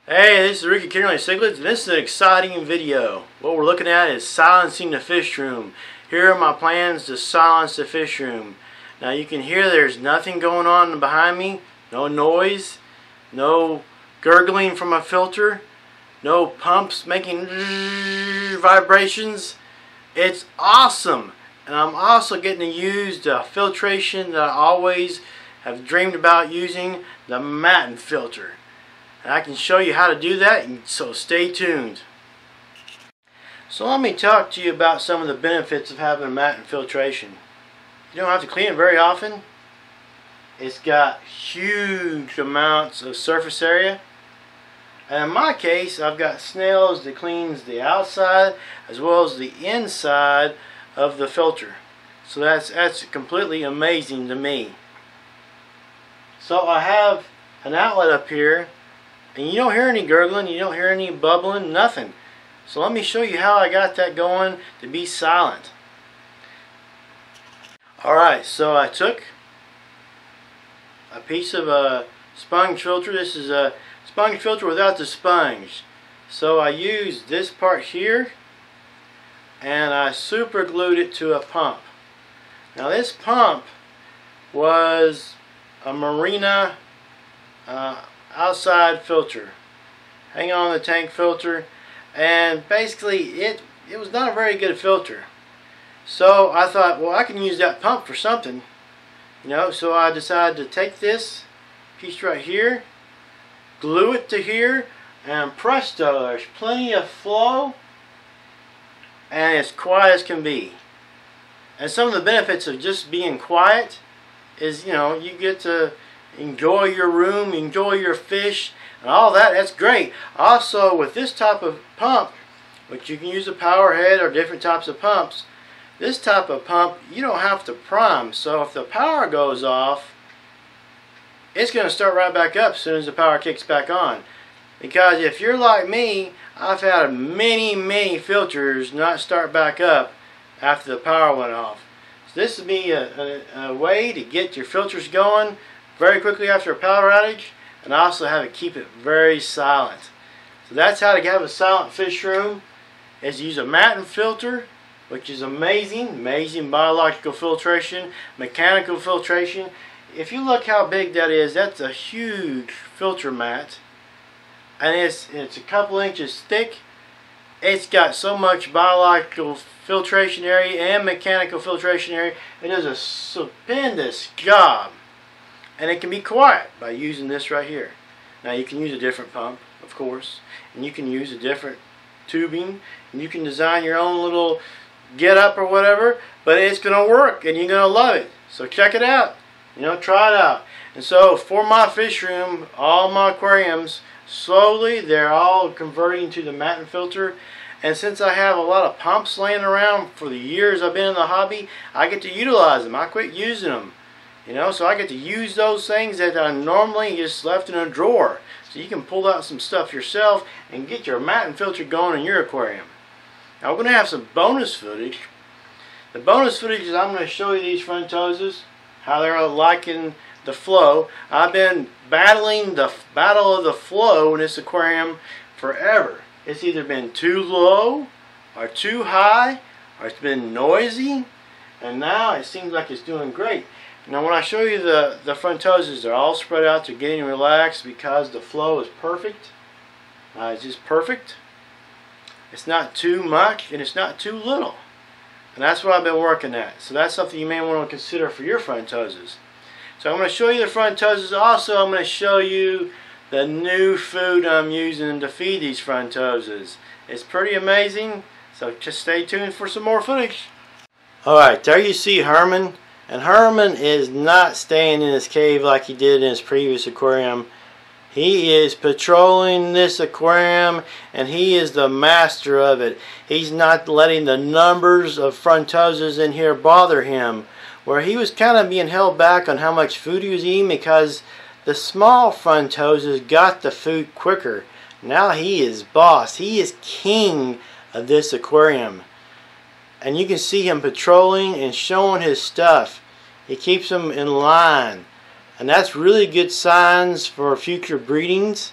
Hey, this is Ricky Kinnerly Siglets, and this is an exciting video. What we're looking at is silencing the fish room. Here are my plans to silence the fish room. Now you can hear there's nothing going on behind me, no noise, no gurgling from a filter, no pumps making vibrations. It's awesome, and I'm also getting to use the filtration that I always have dreamed about using, the Matten filter. And I can show you how to do that, so stay tuned. So let me talk to you about some of the benefits of having a Matten filtration. You don't have to clean it very often. It's got huge amounts of surface area. And in my case, I've got snails that cleans the outside as well as the inside of the filter. So that's completely amazing to me. So I have an outlet up here, and you don't hear any gurgling, you don't hear any bubbling, nothing. So let me show you how I got that going to be silent. Alright, so I took a piece of a sponge filter. This is a sponge filter without the sponge. So I used this part here and I super glued it to a pump. Now this pump was a Marina outside filter, hang on the tank filter, and basically it was not a very good filter. So I thought, well, I can use that pump for something, so I decided to take this piece right here, glue it to here, and presto, there's plenty of flow and it's quiet as can be. And some of the benefits of just being quiet is, you get to enjoy your room, enjoy your fish, and all that. That's great. Also, with this type of pump, which you can use a power head or different types of pumps, this type of pump you don't have to prime. So if the power goes off, it's going to start right back up as soon as the power kicks back on. Because if you're like me, I've had many filters not start back up after the power went off. So this would be a way to get your filters going very quickly after a power outage, and also how to keep it very silent. So that's how to have a silent fish room, is use a Matten filter, which is amazing biological filtration, mechanical filtration. If you look how big that is, that's a huge filter mat, and it's a couple inches thick. It's got so much biological filtration area and mechanical filtration area. It does a stupendous job. And it can be quiet by using this right here. Now you can use a different pump, of course, and you can use a different tubing, and you can design your own little get up or whatever, but it's going to work and you're going to love it. So check it out. Try it out. And so for my fish room, all my aquariums, slowly they're all converting to the Matten filter. And since I have a lot of pumps laying around for the years I've been in the hobby, I get to utilize them. I quit using them. So I get to use those things that I normally just left in a drawer. So you can pull out some stuff yourself and get your Matten filter going in your aquarium. Now we're going to have some bonus footage. The bonus footage is I'm going to show you these Frontosas, how they're liking the flow. I've been battling the battle of the flow in this aquarium forever. It's either been too low or too high, or it's been noisy, and now it seems like it's doing great. Now when I show you the Frontosas, they're all spread out, they're getting relaxed because the flow is perfect. It's just perfect. It's not too much and it's not too little. And that's what I've been working at. So that's something you may want to consider for your Frontosas. So I'm going to show you the Frontosas. Also, I'm going to show you the new food I'm using to feed these Frontosas. It's pretty amazing. So just stay tuned for some more footage. Alright, there you see Herman. And Herman is not staying in his cave like he did in his previous aquarium. He is patrolling this aquarium and he is the master of it. He's not letting the numbers of Frontosas in here bother him. Where he was kind of being held back on how much food he was eating because the small Frontosas got the food quicker. Now he is boss. He is king of this aquarium. And you can see him patrolling and showing his stuff. He keeps them in line. And that's really good signs for future breedings.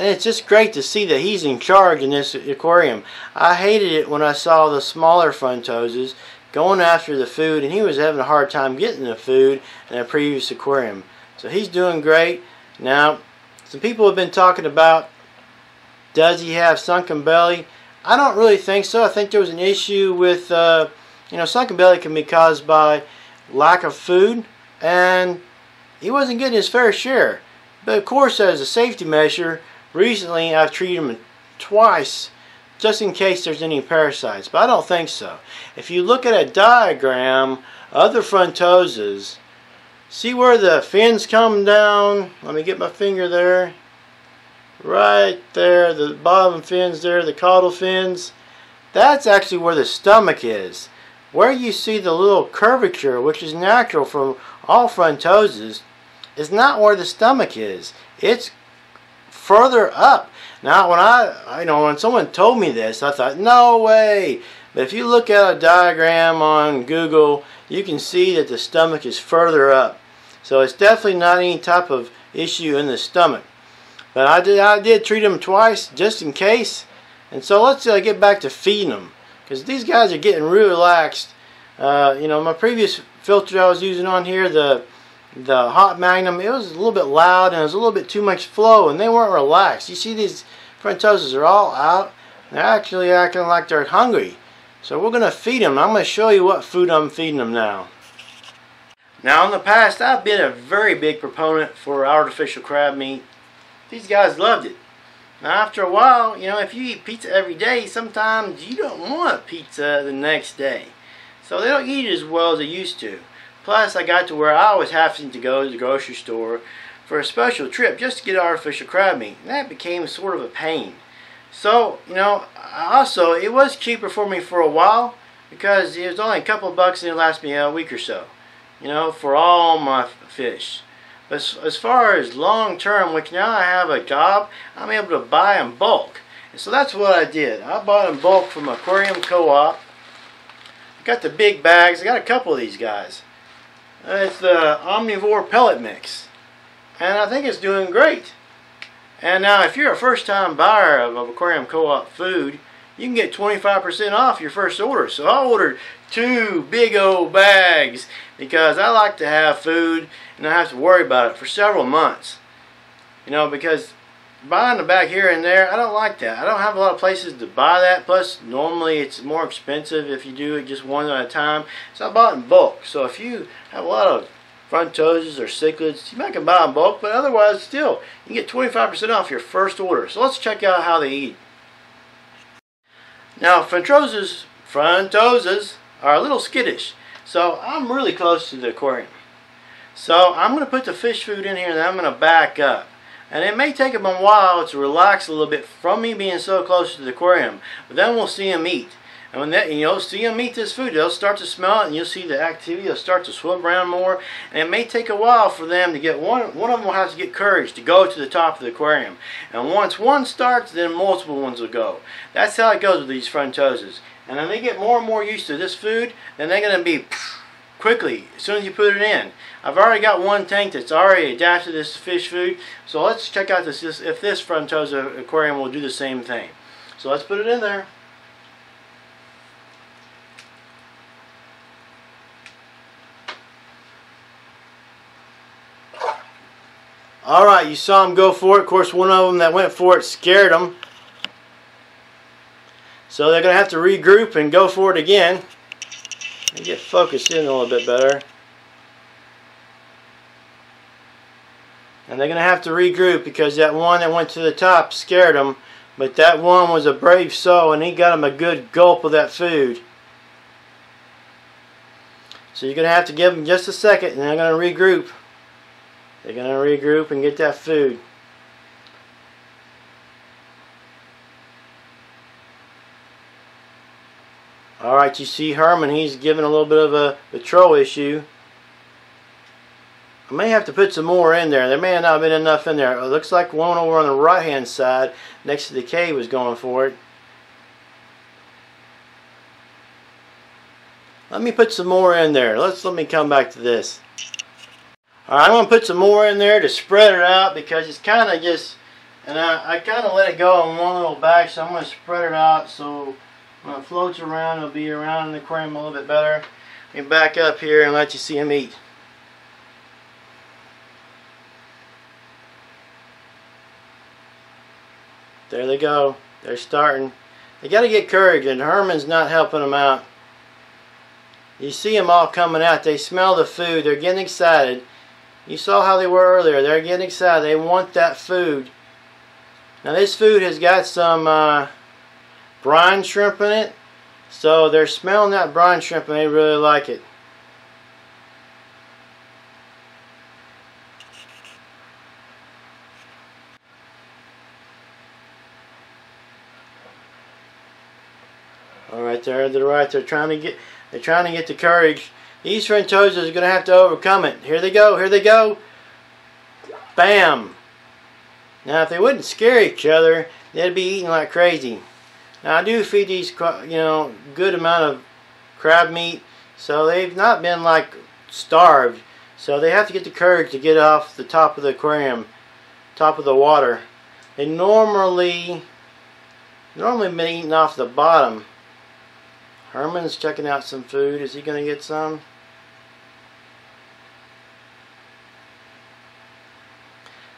And it's just great to see that he's in charge in this aquarium. I hated it when I saw the smaller Frontosas going after the food, and he was having a hard time getting the food in a previous aquarium. So he's doing great. Now, some people have been talking about, does he have sunken belly? I don't really think so. I think there was an issue with, sunken belly can be caused by lack of food, and he wasn't getting his fair share. But of course, as a safety measure, recently I've treated him twice just in case there's any parasites, but I don't think so. If you look at a diagram of the Frontosas, see where the fins come down? Let me get my finger there. Right there, the bottom fins there, the caudal fins. That's actually where the stomach is. Where you see the little curvature, which is natural from all Frontosas, is not where the stomach is. It's further up. Now, when someone told me this, I thought, no way. But if you look at a diagram on Google, you can see that the stomach is further up. So it's definitely not any type of issue in the stomach. But I did treat them twice just in case. And so let's get back to feeding them, because these guys are getting really relaxed. My previous filter I was using on here, the Hot Magnum, it was a little bit loud and it was a little bit too much flow, and they weren't relaxed. You see these Frontosas are all out. They're actually acting like they're hungry. So we're going to feed them. I'm going to show you what food I'm feeding them now. Now, in the past, I've been a very big proponent for artificial crab meat. These guys loved it. Now, after a while, if you eat pizza every day, sometimes you don't want pizza the next day. So they don't eat it as well as they used to. Plus, I got to where I was having to go to the grocery store for a special trip just to get artificial crab meat. And that became sort of a pain. So, also, it was cheaper for me for a while because it was only a couple of bucks and it lasted me a week or so, for all my fish. But as far as long term, which now I have a job, I'm able to buy in bulk. And so that's what I did. I bought in bulk from Aquarium Co-op. I got the big bags. I got a couple of these guys. It's the Omnivore Pellet Mix. And I think it's doing great. And now if you're a first time buyer of Aquarium Co-op food, you can get 25% off your first order. So I ordered 2 big old bags because I like to have food and not have to worry about it for several months. Because buying a bag here and there, I don't like that. I don't have a lot of places to buy that. Plus, normally it's more expensive if you do it just one at a time. So I bought in bulk. So if you have a lot of Frontosas or cichlids, you might can buy in bulk, but otherwise still, you get 25% off your first order. So let's check out how they eat. Now, Frontosas are a little skittish. So I'm really close to the aquarium. So I'm going to put the fish food in here and then I'm going to back up. And it may take them a while to relax a little bit from me being so close to the aquarium. But then we'll see them eat. And when you'll see them eat this food, they'll start to smell it and you'll see the activity. They'll start to swim around more. And it may take a while for them to get, one of them will have to get courage to go to the top of the aquarium. And once one starts, then multiple ones will go. That's how it goes with these Frontosas. And then they get more and more used to this food, then they're going to be quickly as soon as you put it in. I've already got one tank that's already adapted to this fish food. So let's check out if this Frontosa aquarium will do the same thing. So let's put it in there. Alright, you saw them go for it. Of course, one of them that went for it scared them. So they're going to have to regroup and go for it again. And get focused in a little bit better. And they're going to have to regroup because that one that went to the top scared them. But that one was a brave soul and he got him a good gulp of that food. So you're going to have to give them just a second and they're going to regroup. They're going to regroup and get that food. Alright, you see Herman, he's giving a little bit of a control issue. I may have to put some more in there. There may not have been enough in there. It looks like one over on the right hand side next to the cave was going for it. Let me put some more in there. Let me come back to this. Alright, I'm going to put some more in there to spread it out because it's kind of just And I kind of let it go on one little bag, so I'm going to spread it out so when it floats around, it'll be around in the aquarium a little bit better. Let me back up here and let you see them eat. There they go. They're starting. They got to get courage, and Herman's not helping them out. You see them all coming out. They smell the food. They're getting excited. You saw how they were earlier. They're getting excited. They want that food. Now this food has got some brine shrimp in it. So they're smelling that brine shrimp and they really like it. All right, they're trying to get the courage. These Frontosas are going to have to overcome it. Here they go. Here they go. Bam. Now, if they wouldn't scare each other, they'd be eating like crazy. Now, I do feed these, good amount of crab meat, so they've not been like starved. So they have to get the courage to get off the top of the aquarium, top of the water. They normally been eating off the bottom. Herman's checking out some food. Is he going to get some?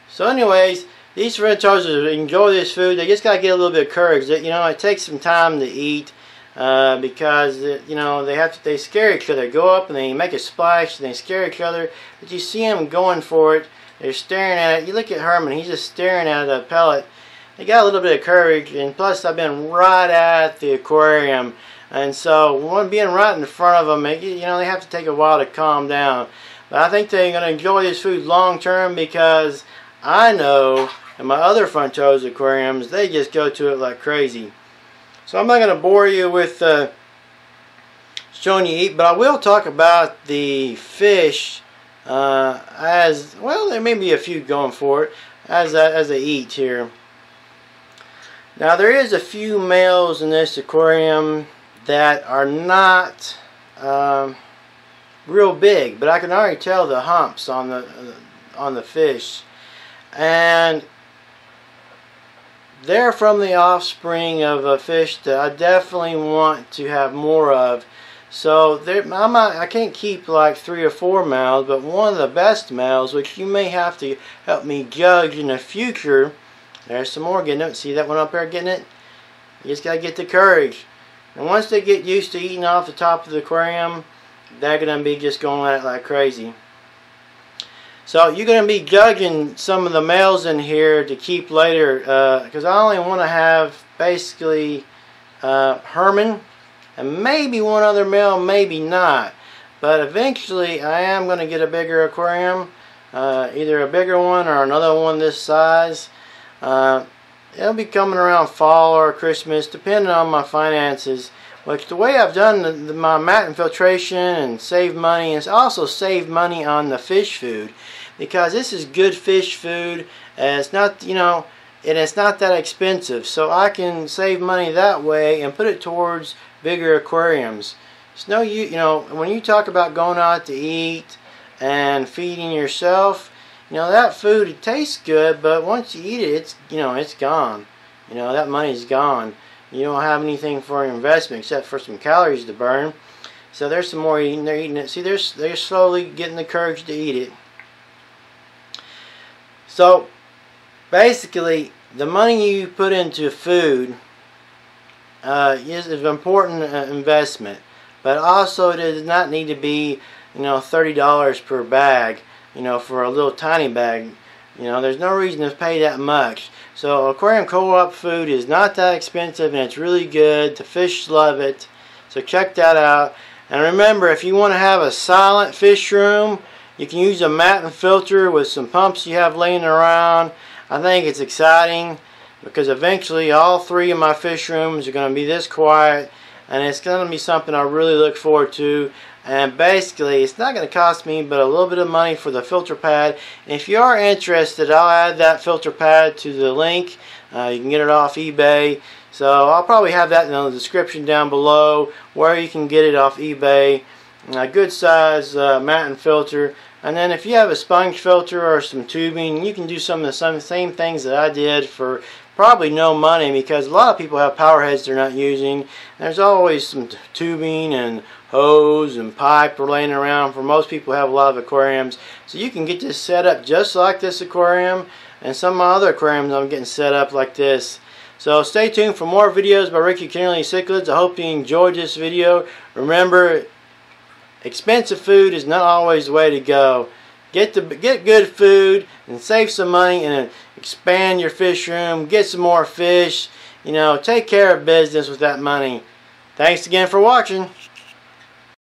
So anyways, these Frontosas enjoy this food. They just got to get a little bit of courage. It takes some time to eat because they scare each other. Go up and they make a splash and they scare each other. But you see them going for it. They're staring at it. You look at Herman. He's just staring at a pellet. They got a little bit of courage, and plus I've been right at the aquarium. And so, one being right in front of them, they have to take a while to calm down. But I think they're going to enjoy this food long term because I know in my other Frontosa aquariums, they just go to it like crazy. So I'm not going to bore you with showing you eat, but I will talk about the fish as well. There may be a few going for it as they eat here. Now there is a few males in this aquarium that are not real big, but I can already tell the humps on the fish, and they're from the offspring of a fish that I definitely want to have more of. So I can't keep like 3 or 4 males, but one of the best males, which you may have to help me judge in the future. There's some more getting it. See that one up there getting it? You just got to get the courage. And once they get used to eating off the top of the aquarium, they're going to be just going at it like crazy. So you're going to be judging some of the males in here to keep later, because I only want to have basically Herman and maybe one other male, maybe not. But eventually I am going to get a bigger aquarium, either a bigger one or another one this size. It'll be coming around fall or Christmas, depending on my finances. Which the way I've done my Matten filtration and save money, is also save money on the fish food, because this is good fish food, and it's not and it's not that expensive. So I can save money that way and put it towards bigger aquariums. It's no, when you talk about going out to eat and feeding yourself. That food, it tastes good, but once you eat it, it's gone. That money's gone. You don't have anything for your investment except for some calories to burn. So there's some more eating. They're eating it. See, they're slowly getting the courage to eat it. So basically, the money you put into food is an important investment, but also it does not need to be $30 per bag. For a little tiny bag. There's no reason to pay that much. So aquarium co-op food is not that expensive, and it's really good. The fish love it. So check that out. And remember, if you want to have a silent fish room, you can use a Matten filter with some pumps you have laying around. I think it's exciting because eventually all 3 of my fish rooms are going to be this quiet, and it's going to be something I really look forward to. And basically, it's not going to cost me but a little bit of money for the filter pad. And if you are interested, I'll add that filter pad to the link. You can get it off eBay. So I'll probably have that in the description down below where you can get it off eBay. A good size Matten filter. And then if you have a sponge filter or some tubing, you can do some of the same things that I did for probably no money, because a lot of people have power heads they're not using. And there's always some tubing and hose and pipe laying around for most people who have a lot of aquariums. So you can get this set up just like this aquarium, and some of my other aquariums I'm getting set up like this. So stay tuned for more videos by Ricky Kennerly Cichlids. I hope you enjoyed this video. Remember, expensive food is not always the way to go. Get good food and save some money and expand your fish room. Get some more fish. You know, take care of business with that money. Thanks again for watching.